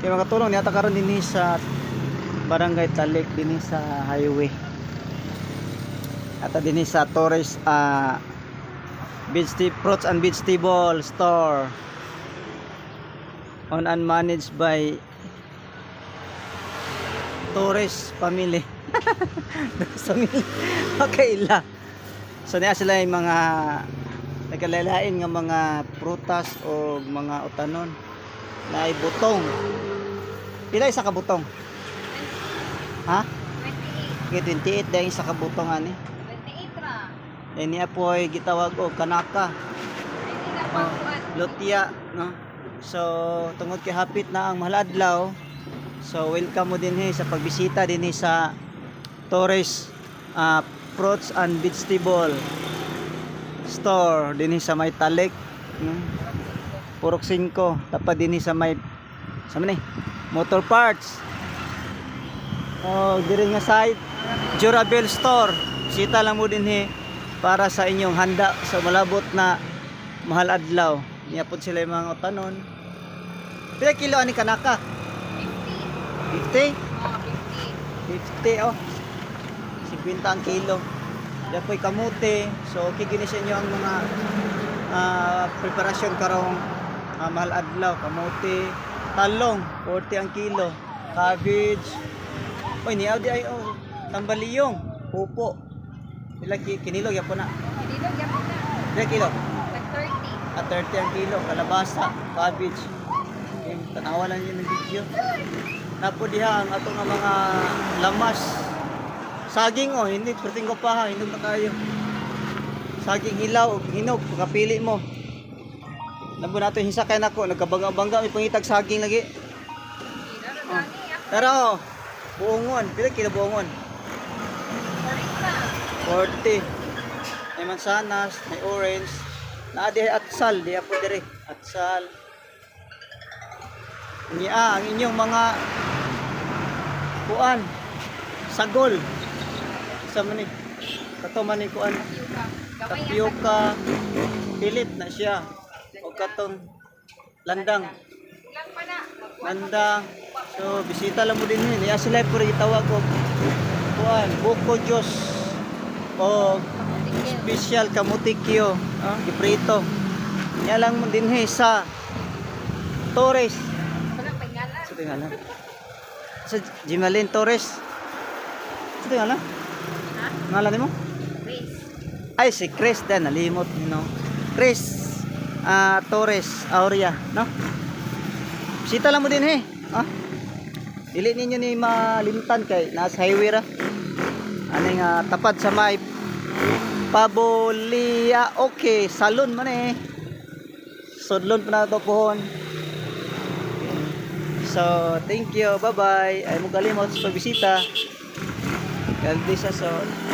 Kaya makatulong niya karon dinhi sa Barangay Talik dinhi sa highway. At dinhi sa Torres fruits and vegetable store. Owned and managed by Torres family. Family. Okay la. So niya sila yung mga nagkalalain nga mga prutas o mga utanon na ay butong. Pila isa ka butong? Ha? 28 dahil isa ka butong ani. 28 ra. Niya po ay gitawag og kanaka. Lutia, no? So tungod kay hapit na ang mahal adlaw. So welcome mo dinhi sa pagbisita dinhi sa Torres fruits and vegetable store dinhi sa may Talik, no? Purok 5 tapad dinhi sa may motor parts. Oh, diri nga side durable store. Bisita lang mo dinhi para sa inyong handa sa malabot na mahal adlaw. Niya pud sila yung mga utanon. Pila kilo ani kanaka? 50? 50 oh. 50 ang kilo. Dapoy kamote. So okay gini sa inyo ang mga preparasyon karong mahal adlaw. Kamote, talong 40 ang kilo. Cabbage. Oy niya di ay oh, tambaliyong, upo. Pila kinilo gyapon na? Kinilog yapon na. Pila kilo? Tag 30. At 30 ang kilo, kalabasa, cabbage. Tanawa lang yun ng video. Napo diha ang ato nga mga lamas. Saging oh, hindi perting ko pa ha, hinog na kayo. Saging hilaw, hinog, pagkapili mo. Nabo nato hisakay nako, nagkabangga-bangga may pangitag saging lagi. Oh. Pero buongon, pila kilo buongon? 40. May mansanas, may orange. Naa di atsal, di apo dire. Atsal. Niya ang inyong mga kuan sagol. Sa man ni kato man ni kuan tapioca pilit na siya o katong landang. Landang. So bisita lang mo din niya sila puro gitawag og kuan buko juice o special kamutikyo, giprito. Niya lang mo din sa Torres. Sa tingalan. Sa Jimalin Torres. Sa tingalan? Ha? Ngalan mo? Chris. Ay si Chris din nalimot no. Chris Torres Aurea, no? Bisita lang mo din Dili ninyo ni malimtan kay nasa highway ra. Ani nga tapad sa may Pabolia, okay, salon man Sudlon pa na ito pohon. So, thank you, bye-bye. Ay mo kalimot sa pagbisita. God bless us all.